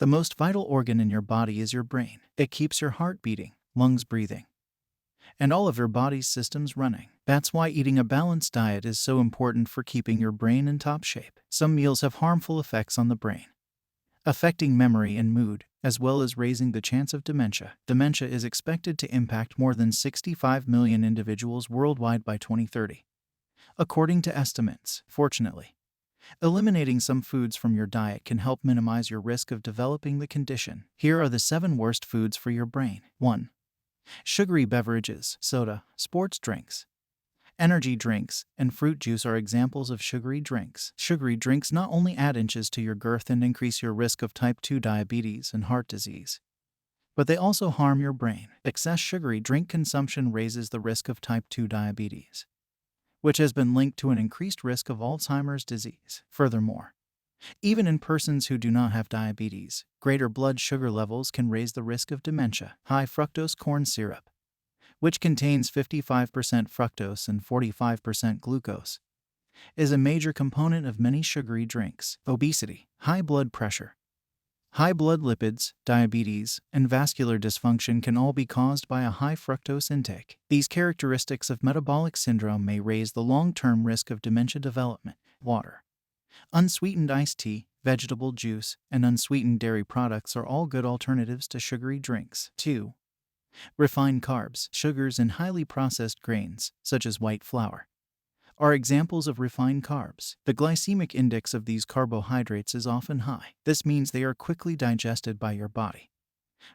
The most vital organ in your body is your brain. It keeps your heart beating, lungs breathing, and all of your body's systems running. That's why eating a balanced diet is so important for keeping your brain in top shape. Some meals have harmful effects on the brain, affecting memory and mood, as well as raising the chance of dementia. Dementia is expected to impact more than 65 million individuals worldwide by 2030, according to estimates. Fortunately, eliminating some foods from your diet can help minimize your risk of developing the condition. Here are the 7 worst foods for your brain. 1. Sugary beverages, soda, sports drinks, energy drinks, and fruit juice are examples of sugary drinks. Sugary drinks not only add inches to your girth and increase your risk of type 2 diabetes and heart disease, but they also harm your brain. Excess sugary drink consumption raises the risk of type 2 diabetes, which has been linked to an increased risk of Alzheimer's disease. Furthermore, even in persons who do not have diabetes, greater blood sugar levels can raise the risk of dementia. High fructose corn syrup, which contains 55% fructose and 45% glucose, is a major component of many sugary drinks. Obesity, high blood pressure, high blood lipids, diabetes, and vascular dysfunction can all be caused by a high fructose intake. These characteristics of metabolic syndrome may raise the long-term risk of dementia development. Water, unsweetened iced tea, vegetable juice, and unsweetened dairy products are all good alternatives to sugary drinks. 2. Refined carbs, sugars, and highly processed grains, such as white flour, are examples of refined carbs. The glycemic index of these carbohydrates is often high. This means they are quickly digested by your body,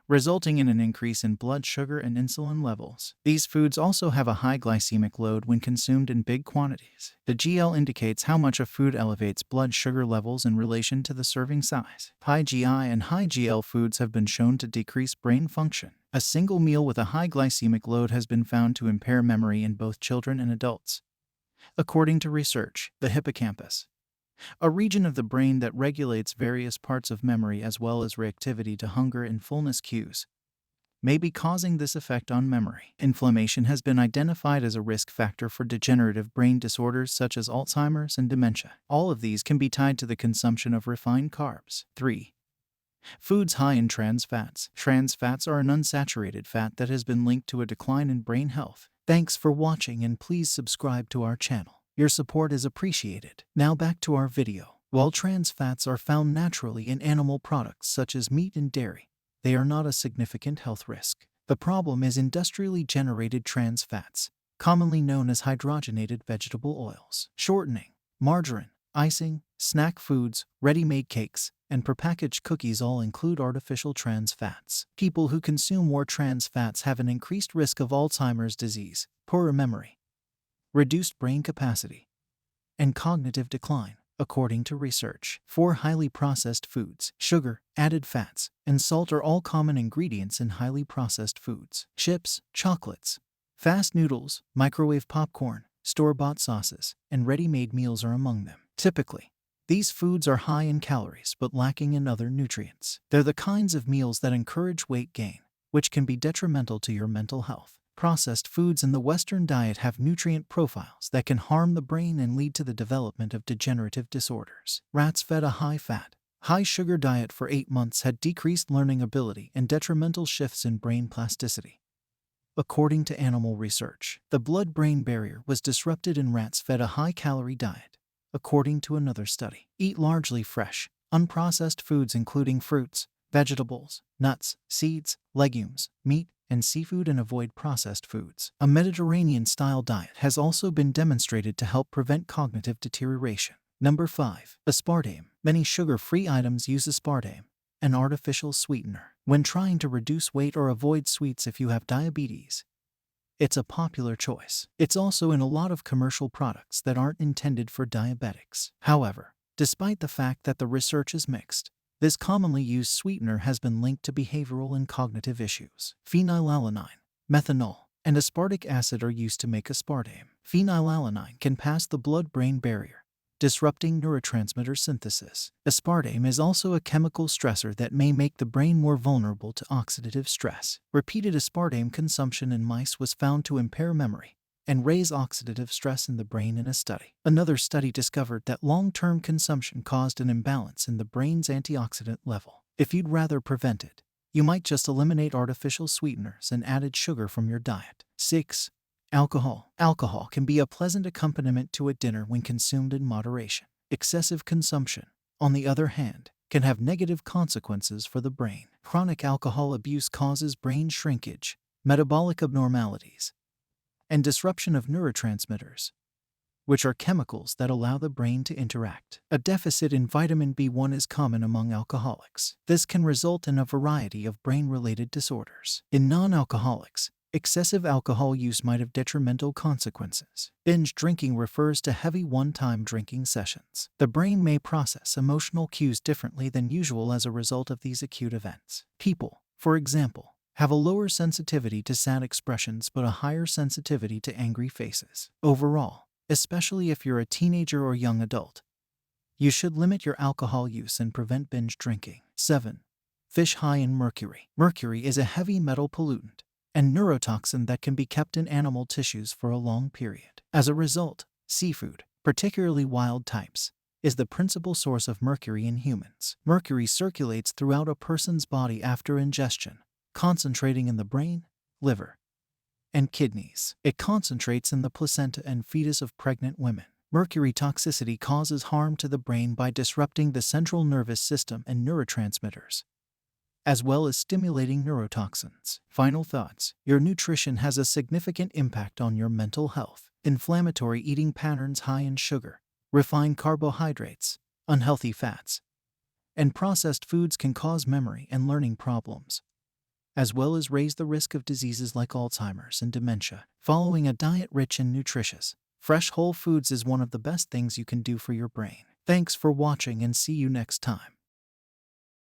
resulting in an increase in blood sugar and insulin levels. These foods also have a high glycemic load when consumed in big quantities. The GL indicates how much a food elevates blood sugar levels in relation to the serving size. High GI and high GL foods have been shown to decrease brain function. A single meal with a high glycemic load has been found to impair memory in both children and adults. According to research, the hippocampus, a region of the brain that regulates various parts of memory as well as reactivity to hunger and fullness cues, may be causing this effect on memory. Inflammation has been identified as a risk factor for degenerative brain disorders such as Alzheimer's and dementia. All of these can be tied to the consumption of refined carbs. 3. Foods high in trans fats. Trans fats are an unsaturated fat that has been linked to a decline in brain health. Thanks for watching, and please subscribe to our channel. Your support is appreciated. Now back to our video. While trans fats are found naturally in animal products such as meat and dairy, they are not a significant health risk. The problem is industrially generated trans fats, commonly known as hydrogenated vegetable oils. Shortening, margarine, icing, snack foods, ready-made cakes, and prepackaged cookies all include artificial trans fats. People who consume more trans fats have an increased risk of Alzheimer's disease, poorer memory, reduced brain capacity, and cognitive decline, according to research. 4. Highly processed foods. Sugar, added fats, and salt are all common ingredients in highly processed foods. Chips, chocolates, fast noodles, microwave popcorn, store-bought sauces, and ready-made meals are among them. Typically, these foods are high in calories but lacking in other nutrients. They're the kinds of meals that encourage weight gain, which can be detrimental to your mental health. Processed foods in the Western diet have nutrient profiles that can harm the brain and lead to the development of degenerative disorders. Rats fed a high-fat, high-sugar diet for 8 months had decreased learning ability and detrimental shifts in brain plasticity. According to animal research, the blood-brain barrier was disrupted in rats fed a high-calorie diet. According to another study, eat largely fresh, unprocessed foods including fruits, vegetables, nuts, seeds, legumes, meat, and seafood, and avoid processed foods. A Mediterranean-style diet has also been demonstrated to help prevent cognitive deterioration. Number 5. Aspartame. Many sugar-free items use aspartame, an artificial sweetener. When trying to reduce weight or avoid sweets if you have diabetes, it's a popular choice. It's also in a lot of commercial products that aren't intended for diabetics. However, despite the fact that the research is mixed, this commonly used sweetener has been linked to behavioral and cognitive issues. Phenylalanine, methanol, and aspartic acid are used to make aspartame. Phenylalanine can pass the blood-brain barrier, disrupting neurotransmitter synthesis. Aspartame is also a chemical stressor that may make the brain more vulnerable to oxidative stress. Repeated aspartame consumption in mice was found to impair memory and raise oxidative stress in the brain in a study. Another study discovered that long-term consumption caused an imbalance in the brain's antioxidant level. If you'd rather prevent it, you might just eliminate artificial sweeteners and added sugar from your diet. 6. Alcohol. Alcohol can be a pleasant accompaniment to a dinner when consumed in moderation. Excessive consumption, on the other hand, can have negative consequences for the brain. Chronic alcohol abuse causes brain shrinkage, metabolic abnormalities, and disruption of neurotransmitters, which are chemicals that allow the brain to interact. A deficit in vitamin B1 is common among alcoholics. This can result in a variety of brain-related disorders. In non-alcoholics, excessive alcohol use might have detrimental consequences. Binge drinking refers to heavy one-time drinking sessions. The brain may process emotional cues differently than usual as a result of these acute events. People, for example, have a lower sensitivity to sad expressions but a higher sensitivity to angry faces. Overall, especially if you're a teenager or young adult, you should limit your alcohol use and prevent binge drinking. 7. Fish high in mercury. Mercury is a heavy metal pollutant and neurotoxin that can be kept in animal tissues for a long period. As a result, seafood, particularly wild types, is the principal source of mercury in humans. Mercury circulates throughout a person's body after ingestion, concentrating in the brain, liver, and kidneys. It concentrates in the placenta and fetus of pregnant women. Mercury toxicity causes harm to the brain by disrupting the central nervous system and neurotransmitters, as well as stimulating neurotoxins. Final thoughts. Your nutrition has a significant impact on your mental health. Inflammatory eating patterns high in sugar, refined carbohydrates, unhealthy fats, and processed foods can cause memory and learning problems, as well as raise the risk of diseases like Alzheimer's and dementia. Following a diet rich in nutritious, fresh whole foods is one of the best things you can do for your brain. Thanks for watching and see you next time.